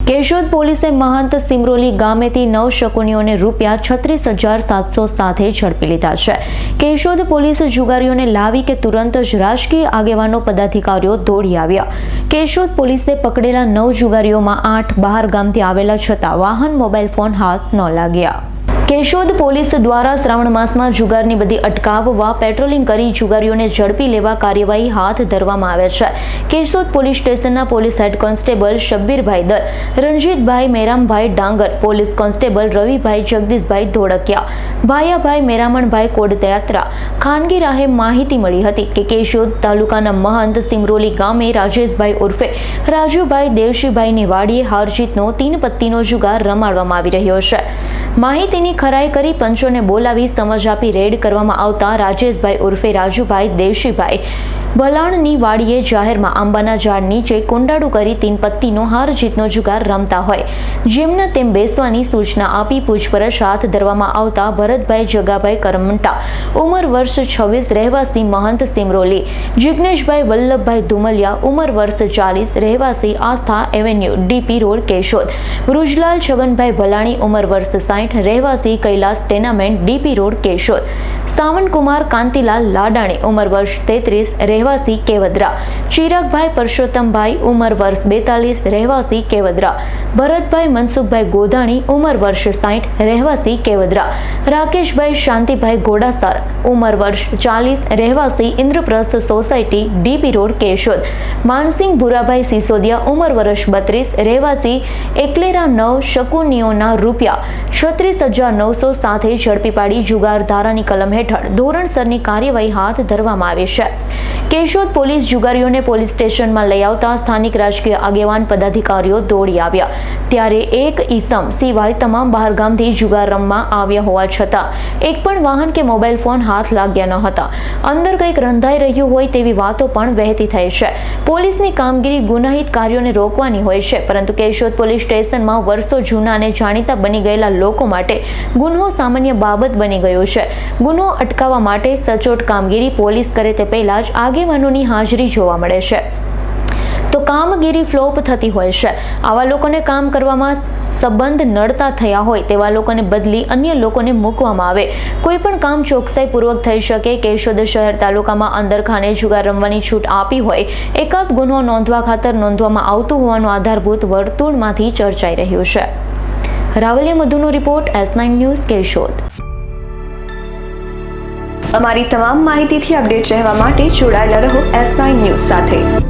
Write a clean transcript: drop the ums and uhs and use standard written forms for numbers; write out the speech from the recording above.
કેશોદ પોલીસે મહંત સિમરોલી ગામેથી 9 શકુનીઓને રૂપિયા 36,700 સાથે ઝડપી લીધા છે। કેશોદ પોલીસ જુગારીઓને લાવી કે તુરંત જ રાજકીય આગેવાનો પદાધિકારીઓ દોડી આવ્યા। કેશોદ પોલીસે પકડેલા 9 જુગારીઓમાં 8 બહાર ગામથી આવેલા છતાં વાહન મોબાઈલ ફોન હાથ ન લાગ્યા। કેશોદ પોલીસ દ્વારા શ્રાવણ માસમાં જુગારની બધી અટકાવવા પેટ્રોલિંગ કરી જુગારીઓને ઝડપી લેવા કાર્યવાહી હાથ ધરવામાં આવે છે। કેશોદ પોલીસ સ્ટેશનના પોલીસ હેડ કોન્સ્ટેબલ શબ્બીરભાઈ દર, રણજીતભાઈ મેરામભાઈ ડાંગર, પોલીસ કોન્સ્ટેબલ રવિભાઈ જગદીશભાઈ ધોળકિયા, ભાયાભાઈ મેરામણભાઈ કોડયાત્રા ખાનગી રાહે માહિતી મળી હતી કે કેશોદ તાલુકાના મહંત સિમરોલી ગામે રાજેશભાઈ ઉર્ફે રાજુભાઈ દેવશીભાઈની વાડીએ હારજીતનો 3 પત્તીનો જુગાર રમાડવામાં આવી રહ્યો છે। માહિતીની ખરાઈ કરી પંચોને બોલાવી સમજ આપી રેડ કરવામાં આવતા રાજેશભાઈ ઉર્ફે રાજુભાઈ દેવશીભાઈ ભલાણની વાડીએ જાહેરમાં આંબાના ઝાડ નીચે કુંડાળું કરી 3 પત્તીનો હાર જીતનો જુગાર રમતા હોય જેમના તેમ બેસવાની સૂચના આપી પૂછપરછ હાથ ધરવામાં આવતા ભરતભાઈ જગાભાઈ કરમટા ઉંમર વર્ષ 26 રહેવાસી મહંત સિમરોલી, જિગ્નેશભાઈ વલ્લભભાઈ ધુમલિયા ઉંમર વર્ષ 40 રહેવાસી Aastha avenue DP road Keshod, Vrujlal Chhaganbhai Bhalani ઉંમર વર્ષ 60 રહેવાસી Kailas tenement DP road Keshod, Savankumar Kantilal Ladani ઉંમર વર્ષ 33 રહેવાસી કેવદરા, ચિરાગભાઈ પરસોત્તમભાઈ ઉંમર વર્ષ 42 રહેવાસી કેવદરા, ભરતભાઈ મનસુખભાઈ ગોધાણી ઉંમર વર્ષ 60 રહેવાસી કેવદરા, રાકેશભાઈ શાંતિભાઈ ઘોડાસર ઉંમર વર્ષ 40 રહેવાસી Indraprastha society DP road Keshod, Mansinh Bhurabhai Sisodiya ઉંમર વર્ષ 32 રહેવાસી એકલેરા 9 શકુનીઓના રૂપિયા 36,900 સાથે ઝડપી પાડી જુગાર ધારાની કલમ હેઠળ ધોરણસરની કાર્યવાહી હાથ ધરવામાં આવી છે। કેશોદ પોલીસ જુગારીઓને પોલીસ સ્ટેશનમાં લઈ આવતા સ્થાનિક રાજકીય આગેવાન પદાધિકારીઓ દોડી આવ્યા ત્યારે એક ઈસમ સિવાય તમામ બહારગામથી જુગાર રમવા આવ્યા હોવા છતાં એક પણ વાહન કે મોબાઈલ ફોન હાથ લાગ્યા ન હતા। અંદર કંઈક રંધાઈ રહ્યું હોય તેવી વાતો પણ વહેતી થઈ છે। પોલીસની કામગીરી ગુનાહિત કાર્યોને રોકવાની હોય છે, પરંતુ કેશોદ પોલીસ સ્ટેશનમાં વર્ષો જૂના અને જાણીતા બની ગયેલા લોકો માટે ગુનો સામાન્ય બાબત બની ગયો છે। ગુનો અટકાવવા માટે સચોટ કામગીરી પોલીસ કરે તે પહેલા જ આગેવાનોની હાજરી જોવા મળે છે તો કામગીરી ફ્લોપ થતી હોય છે। આવા લોકોને કામ કરવામાં સંબંધ નડતા થયા હોય તેવા લોકોને બદલી અન્ય લોકોને મૂકવામાં આવે। કોઈ પણ કામ ચોકસાઈપૂર્વક થઈ શકે। કેશોદ શહેર તાલુકામાં અંદરખાને જુગાર રમવાની છૂટ આપી હોય એકાદ ગુનો નોંધવા ખાતર નોંધવામાં આવતું હોવાનું આધારભૂત વર્તુળમાંથી ચર્ચાઈ રહ્યું છે। રાવલિયા મધુનો રિપોર્ટ S9 ન્યૂઝ કેશોદ। અમારી તમામ માહિતીથી અપડેટ રહેવા માટે જોડાયેલા રહો S9 ન્યૂઝ સાથે।